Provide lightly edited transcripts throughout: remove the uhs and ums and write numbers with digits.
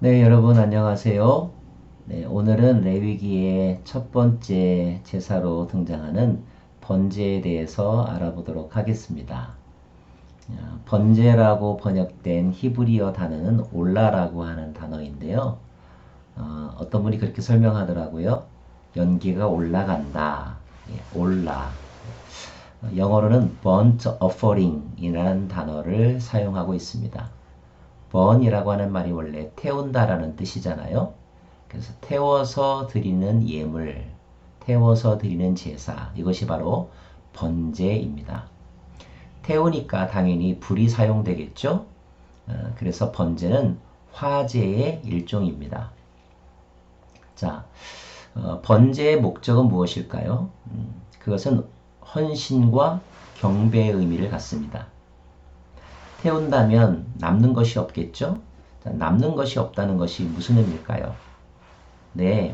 네, 여러분 안녕하세요. 네, 오늘은 레위기의 첫 번째 제사로 등장하는 번제에 대해서 알아보도록 하겠습니다. 번제라고 번역된 히브리어 단어는 올라라고 하는 단어인데요. 어떤 분이 그렇게 설명하더라고요. 연기가 올라간다. 올라. 영어로는 burnt offering이라는 단어를 사용하고 있습니다. burn이라고 하는 말이 원래 태운다라는 뜻이잖아요. 그래서 태워서 드리는 예물, 태워서 드리는 제사, 이것이 바로 번제입니다. 태우니까 당연히 불이 사용되겠죠. 그래서 번제는 화제의 일종입니다. 자, 번제의 목적은 무엇일까요? 그것은 헌신과 경배의 의미를 갖습니다. 태운다면 남는 것이 없겠죠? 자, 남는 것이 없다는 것이 무슨 의미일까요? 네,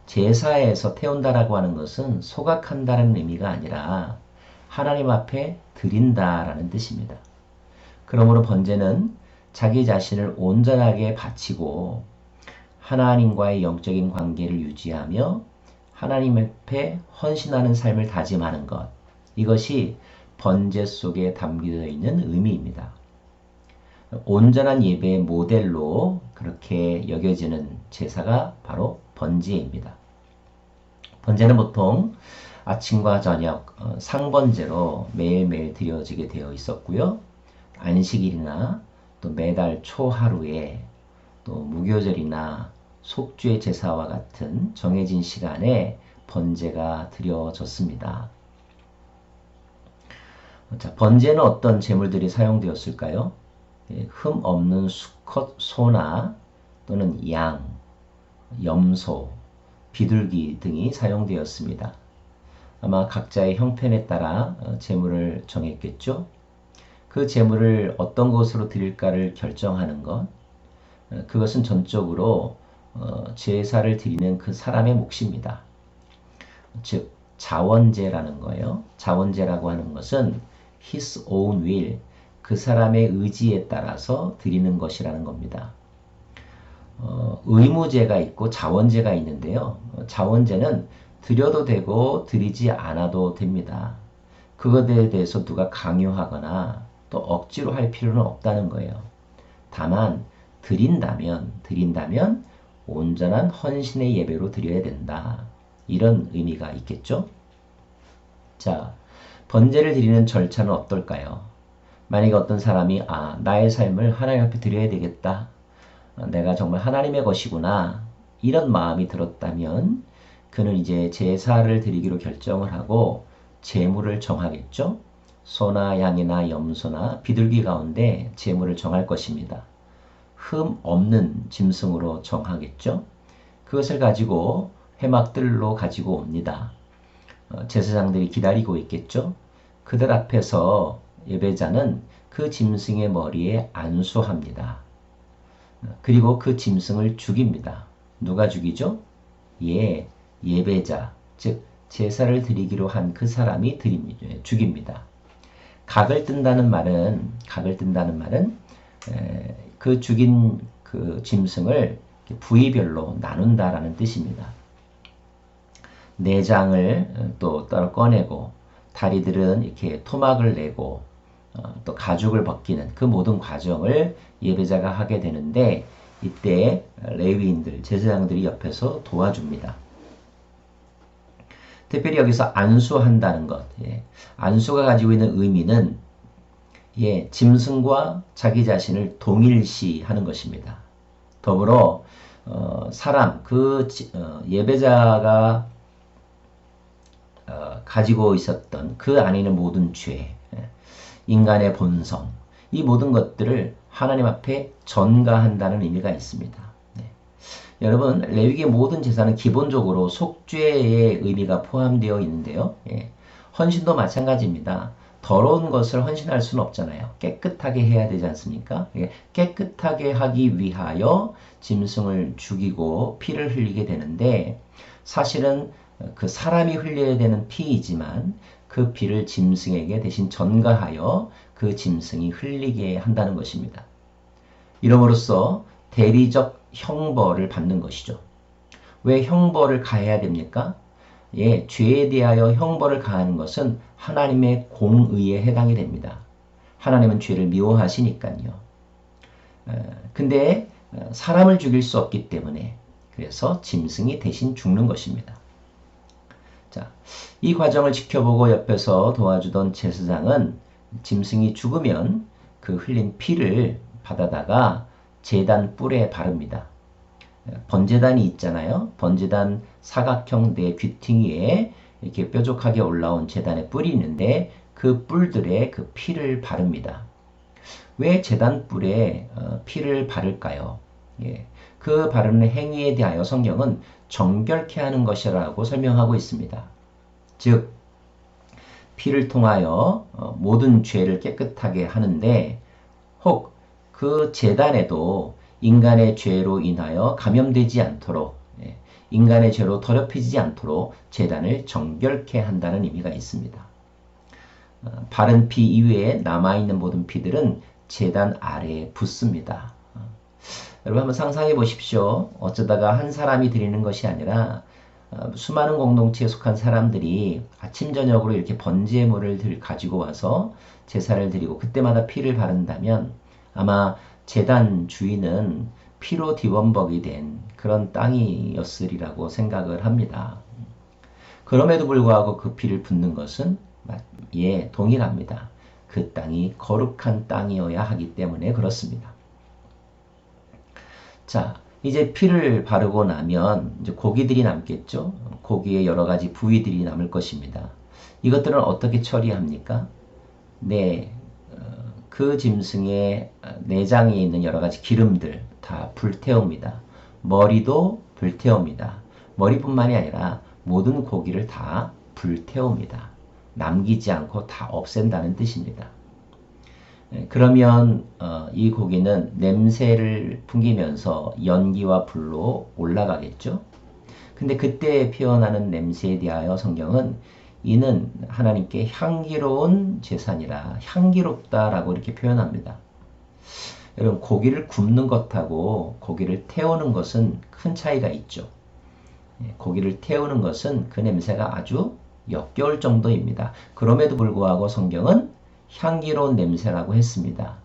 제사에서 태운다라고 하는 것은 소각한다는 의미가 아니라 하나님 앞에 드린다라는 뜻입니다. 그러므로 번제는 자기 자신을 온전하게 바치고 하나님과의 영적인 관계를 유지하며 하나님 앞에 헌신하는 삶을 다짐하는 것, 이것이 번제 속에 담겨져 있는 의미입니다. 온전한 예배의 모델로 그렇게 여겨지는 제사가 바로 번제입니다. 번제는 보통 아침과 저녁 상번제로 매일매일 드려지게 되어 있었고요. 안식일이나 또 매달 초하루에 또 무교절이나 속죄 제사와 같은 정해진 시간에 번제가 드려졌습니다. 자, 번제는 어떤 제물들이 사용되었을까요? 흠 없는 수컷 소나 또는 양, 염소, 비둘기 등이 사용되었습니다. 아마 각자의 형편에 따라 제물을 정했겠죠. 그 제물을 어떤 것으로 드릴까를 결정하는 것, 그것은 전적으로 제사를 드리는 그 사람의 몫입니다. 즉 자원제라는 거예요. 자원제라고 하는 것은 his own will, 그 사람의 의지에 따라서 드리는 것이라는 겁니다. 의무제가 있고 자원제가 있는데요. 자원제는 드려도 되고 드리지 않아도 됩니다. 그것에 대해서 누가 강요하거나 또 억지로 할 필요는 없다는 거예요. 다만 드린다면 온전한 헌신의 예배로 드려야 된다. 이런 의미가 있겠죠? 자, 번제를 드리는 절차는 어떨까요? 만약에 어떤 사람이 나의 삶을 하나님 앞에 드려야 되겠다. 내가 정말 하나님의 것이구나. 이런 마음이 들었다면 그는 이제 제사를 드리기로 결정을 하고 제물을 정하겠죠? 소나 양이나 염소나 비둘기 가운데 제물을 정할 것입니다. 흠 없는 짐승으로 정하겠죠? 그것을 가지고 회막들로 가지고 옵니다. 제사장들이 기다리고 있겠죠? 그들 앞에서 예배자는 그 짐승의 머리에 안수합니다. 그리고 그 짐승을 죽입니다. 누가 죽이죠? 예배자, 즉 제사를 드리기로 한 그 사람이 죽입니다. 각을 뜬다는 말은 그 죽인 그 짐승을 부위별로 나눈다라는 뜻입니다. 내장을 또 따로 꺼내고 다리들은 이렇게 토막을 내고 또 가죽을 벗기는 그 모든 과정을 예배자가 하게 되는데 이때 레위인들, 제사장들이 옆에서 도와줍니다. 특별히 여기서 안수한다는 것, 안수가 가지고 있는 의미는 짐승과 자기 자신을 동일시하는 것입니다. 더불어 예배자가 가지고 있었던 그 안에 있는 모든 죄, 인간의 본성, 이 모든 것들을 하나님 앞에 전가한다는 의미가 있습니다. 여러분, 레위기의 모든 제사는 기본적으로 속죄의 의미가 포함되어 있는데요. 헌신도 마찬가지입니다. 더러운 것을 헌신할 수는 없잖아요. 깨끗하게 해야 되지 않습니까? 깨끗하게 하기 위하여 짐승을 죽이고 피를 흘리게 되는데 사실은 그 사람이 흘려야 되는 피이지만 그 피를 짐승에게 대신 전가하여 그 짐승이 흘리게 한다는 것입니다. 이름으로써 대리적 형벌을 받는 것이죠. 왜 형벌을 가해야 됩니까? 예, 죄에 대하여 형벌을 가하는 것은 하나님의 공의에 해당이 됩니다. 하나님은 죄를 미워하시니까요. 근데 사람을 죽일 수 없기 때문에 그래서 짐승이 대신 죽는 것입니다. 자, 이 과정을 지켜보고 옆에서 도와주던 제사장은 짐승이 죽으면 그 흘린 피를 받아다가 제단 뿔에 바릅니다. 번제단이 있잖아요. 번제단 사각형 내 귀퉁이에 이렇게 뾰족하게 올라온 제단의 뿔이 있는데 그 뿔들에 그 피를 바릅니다. 왜 제단 뿔에 피를 바를까요? 예, 그 바르는 행위에 대하여 성경은 정결케 하는 것이라고 설명하고 있습니다. 즉 피를 통하여 모든 죄를 깨끗하게 하는데 혹 그 제단에도 인간의 죄로 인하여 감염되지 않도록 인간의 죄로 더럽혀지지 않도록 제단을 정결케 한다는 의미가 있습니다. 바른 피 이외에 남아있는 모든 피들은 제단 아래에 붙습니다. 여러분 한번 상상해 보십시오. 어쩌다가 한 사람이 드리는 것이 아니라 수많은 공동체에 속한 사람들이 아침 저녁으로 이렇게 번제물을 가지고 와서 제사를 드리고 그때마다 피를 바른다면 아마 제단 주인은 피로 뒤범벅이 된 그런 땅이었으리라고 생각을 합니다. 그럼에도 불구하고 그 피를 붓는 것은 동일합니다. 그 땅이 거룩한 땅이어야 하기 때문에 그렇습니다. 자, 이제 피를 바르고 나면 이제 고기들이 남겠죠. 고기의 여러 가지 부위들이 남을 것입니다. 이것들은 어떻게 처리합니까? 네, 그 짐승의 내장에 있는 여러 가지 기름들 다 불태웁니다. 머리도 불태웁니다. 머리뿐만이 아니라 모든 고기를 다 불태웁니다. 남기지 않고 다 없앤다는 뜻입니다. 그러면 이 고기는 냄새를 풍기면서 연기와 불로 올라가겠죠. 근데 그때 피어나는 냄새에 대하여 성경은 이는 하나님께 향기로운 제사니라 향기롭다라고 이렇게 표현합니다. 여러분 고기를 굽는 것하고 고기를 태우는 것은 큰 차이가 있죠. 고기를 태우는 것은 그 냄새가 아주 역겨울 정도입니다. 그럼에도 불구하고 성경은 향기로운 냄새라고 했습니다.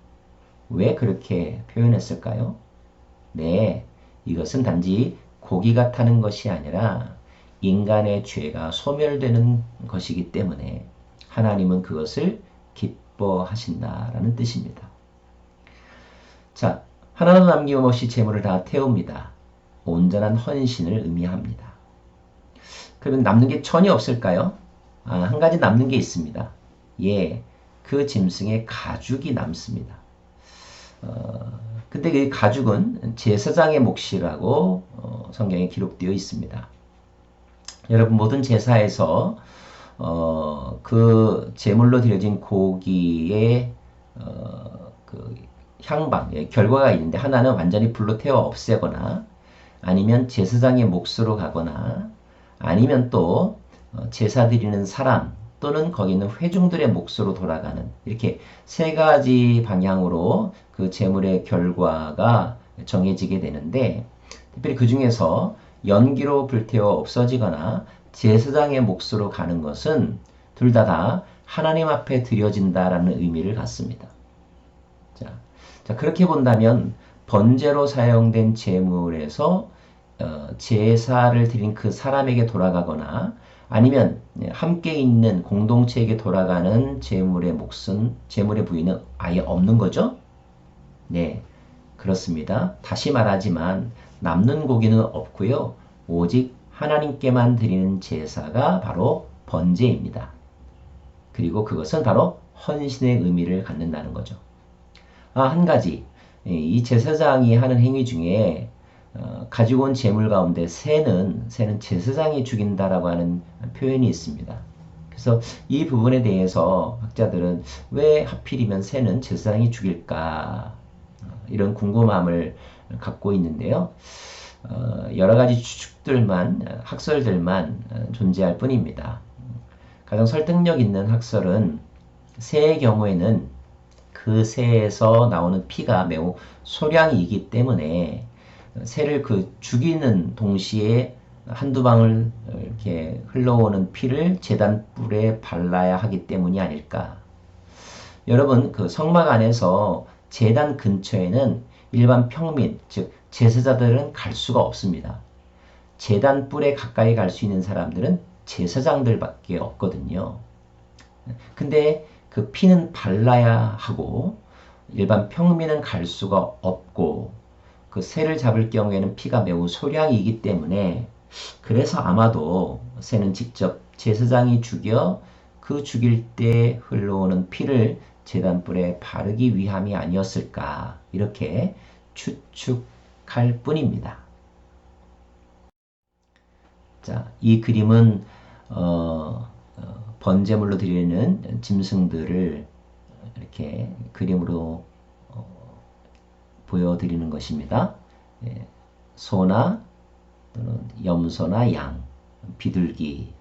왜 그렇게 표현했을까요? 네, 이것은 단지 고기가 타는 것이 아니라 인간의 죄가 소멸되는 것이기 때문에 하나님은 그것을 기뻐하신다라는 뜻입니다. 자, 하나도 남김없이 제물을 다 태웁니다. 온전한 헌신을 의미합니다. 그러면 남는 게 전혀 없을까요? 한 가지 남는 게 있습니다. 예, 그 짐승의 가죽이 남습니다. 근데 그 가죽은 제사장의 몫이라고 성경에 기록되어 있습니다. 여러분 모든 제사에서 그 제물로 드려진 고기의 그 향방, 결과가 있는데 하나는 완전히 불로 태워 없애거나 아니면 제사장의 몫으로 가거나 아니면 또 제사 드리는 사람 또는 거기 있는 회중들의 몫으로 돌아가는 이렇게 세 가지 방향으로 그 제물의 결과가 정해지게 되는데 특별히 그 중에서 연기로 불태워 없어지거나 제사장의 몫으로 가는 것은 둘 다 하나님 앞에 드려진다라는 의미를 갖습니다. 자, 그렇게 본다면 번제로 사용된 제물에서 제사를 드린 그 사람에게 돌아가거나 아니면 함께 있는 공동체에게 돌아가는 제물의 몫은 제물의 부위는 아예 없는 거죠? 네, 그렇습니다. 다시 말하지만 남는 고기는 없고요. 오직 하나님께만 드리는 제사가 바로 번제입니다. 그리고 그것은 바로 헌신의 의미를 갖는다는 거죠. 한 가지 이 제사장이 하는 행위 중에 가지고 온 제물 가운데 새는 제사장이 죽인다라고 하는 표현이 있습니다. 그래서 이 부분에 대해서 학자들은 왜 하필이면 새는 제사장이 죽일까 이런 궁금함을 갖고 있는데요. 여러 가지 추측들만 학설들만 존재할 뿐입니다. 가장 설득력 있는 학설은 새의 경우에는 그 새에서 나오는 피가 매우 소량이기 때문에 새를 그 죽이는 동시에 한두 방울 이렇게 흘러오는 피를 제단불에 발라야 하기 때문이 아닐까. 여러분, 그 성막 안에서 제단 근처에는 일반 평민, 즉 제사자들은 갈 수가 없습니다. 제단불에 가까이 갈 수 있는 사람들은 제사장들밖에 없거든요. 근데 그 피는 발라야 하고 일반 평민은 갈 수가 없고 그 새를 잡을 경우에는 피가 매우 소량이기 때문에 그래서 아마도 새는 직접 제사장이 죽여 그 죽일 때 흘러오는 피를 제단불에 바르기 위함이 아니었을까 이렇게 추측할 뿐입니다. 자, 이 그림은 번제물로 드리는 짐승들을 이렇게 그림으로 보여드리는 것입니다. 예, 소나 또는 염소나 양, 비둘기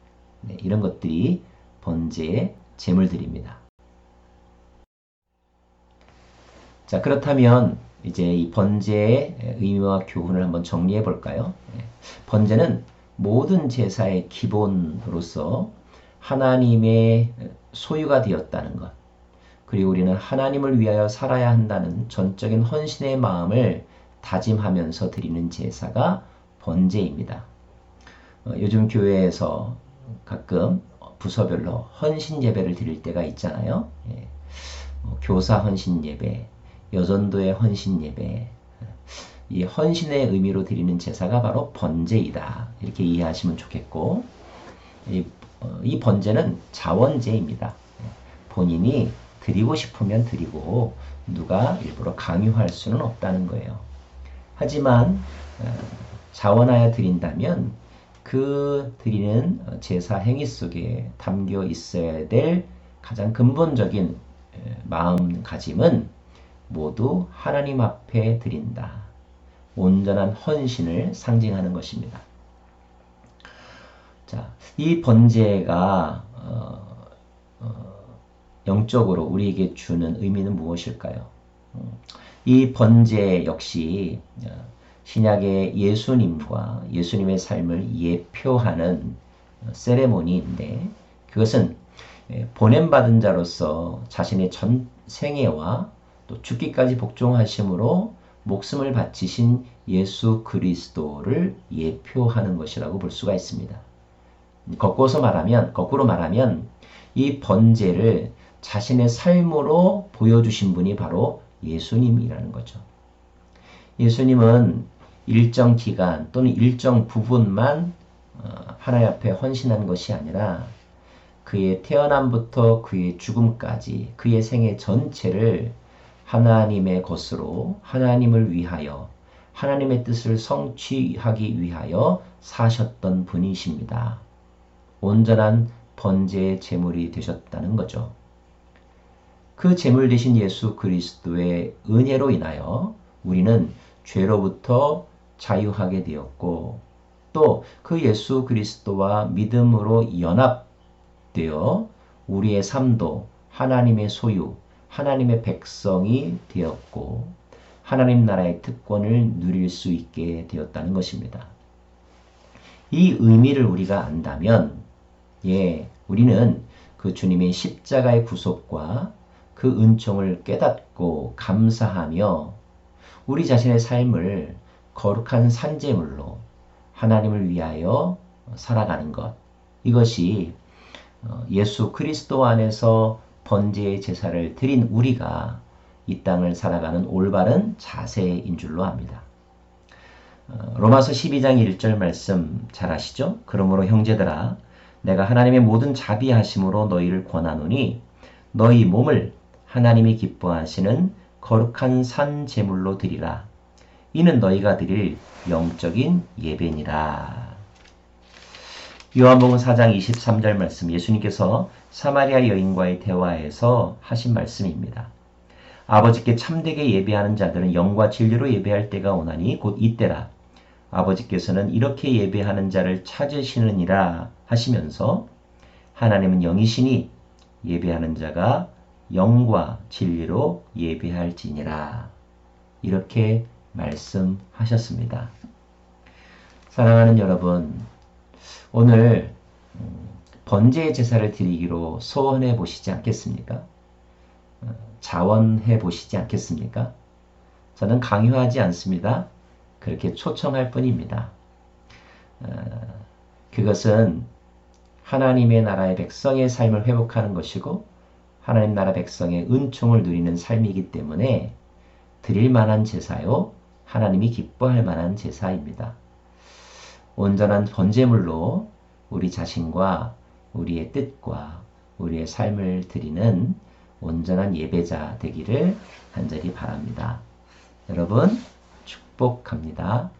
네, 이런 것들이 번제의 제물들입니다. 자, 그렇다면 이제 이 번제의 의미와 교훈을 한번 정리해 볼까요? 예, 번제는 모든 제사의 기본으로서 하나님의 소유가 되었다는 것, 그리고 우리는 하나님을 위하여 살아야 한다는 전적인 헌신의 마음을 다짐하면서 드리는 제사가 번제입니다. 요즘 교회에서 가끔 부서별로 헌신 예배를 드릴 때가 있잖아요. 예. 교사 헌신 예배, 여전도의 헌신 예배, 이 헌신의 의미로 드리는 제사가 바로 번제이다. 이렇게 이해하시면 좋겠고, 이 번제는 자원제입니다. 본인이 드리고 싶으면 드리고 누가 일부러 강요할 수는 없다는 거예요. 하지만 자원하여 드린다면 그 드리는 제사 행위 속에 담겨 있어야 될 가장 근본적인 마음가짐은 모두 하나님 앞에 드린다. 온전한 헌신을 상징하는 것입니다. 자, 이 번제가 영적으로 우리에게 주는 의미는 무엇일까요? 이 번제 역시 신약의 예수님과 예수님의 삶을 예표하는 세레모니인데 그것은 보냄받은 자로서 자신의 전 생애와 또 죽기까지 복종하심으로 목숨을 바치신 예수 그리스도를 예표하는 것이라고 볼 수가 있습니다. 거꾸로 말하면 이 번제를 자신의 삶으로 보여주신 분이 바로 예수님이라는 거죠. 예수님은 일정 기간 또는 일정 부분만 하나님 앞에 헌신한 것이 아니라 그의 태어남부터 그의 죽음까지 그의 생애 전체를 하나님의 것으로 하나님을 위하여 하나님의 뜻을 성취하기 위하여 사셨던 분이십니다. 온전한 번제의 제물이 되셨다는 거죠. 그 제물 되신 예수 그리스도의 은혜로 인하여 우리는 죄로부터 자유하게 되었고 또 그 예수 그리스도와 믿음으로 연합되어 우리의 삶도 하나님의 소유, 하나님의 백성이 되었고 하나님 나라의 특권을 누릴 수 있게 되었다는 것입니다. 이 의미를 우리가 안다면 우리는 그 주님의 십자가의 구속과 그 은총을 깨닫고 감사하며 우리 자신의 삶을 거룩한 산제물로 하나님을 위하여 살아가는 것, 이것이 예수 그리스도 안에서 번제의 제사를 드린 우리가 이 땅을 살아가는 올바른 자세인 줄로 압니다. 로마서 12장 1절 말씀 잘 아시죠? 그러므로 형제들아 내가 하나님의 모든 자비하심으로 너희를 권하노니 너희 몸을 하나님이 기뻐하시는 거룩한 산 제물로 드리라. 이는 너희가 드릴 영적인 예배니라. 요한복음 4장 23절 말씀 예수님께서 사마리아 여인과의 대화에서 하신 말씀입니다. 아버지께 참되게 예배하는 자들은 영과 진리로 예배할 때가 오나니 곧 이때라. 아버지께서는 이렇게 예배하는 자를 찾으시느니라 하시면서 하나님은 영이시니 예배하는 자가 영과 진리로 예배할지니라. 이렇게 말씀하셨습니다. 사랑하는 여러분, 오늘 번제의 제사를 드리기로 소원해 보시지 않겠습니까? 자원해 보시지 않겠습니까? 저는 강요하지 않습니다. 그렇게 초청할 뿐입니다. 그것은 하나님의 나라의 백성의 삶을 회복하는 것이고 하나님 나라 백성의 은총을 누리는 삶이기 때문에 드릴 만한 제사요, 하나님이 기뻐할 만한 제사입니다. 온전한 번제물로 우리 자신과 우리의 뜻과 우리의 삶을 드리는 온전한 예배자 되기를 간절히 바랍니다. 여러분, 축복합니다.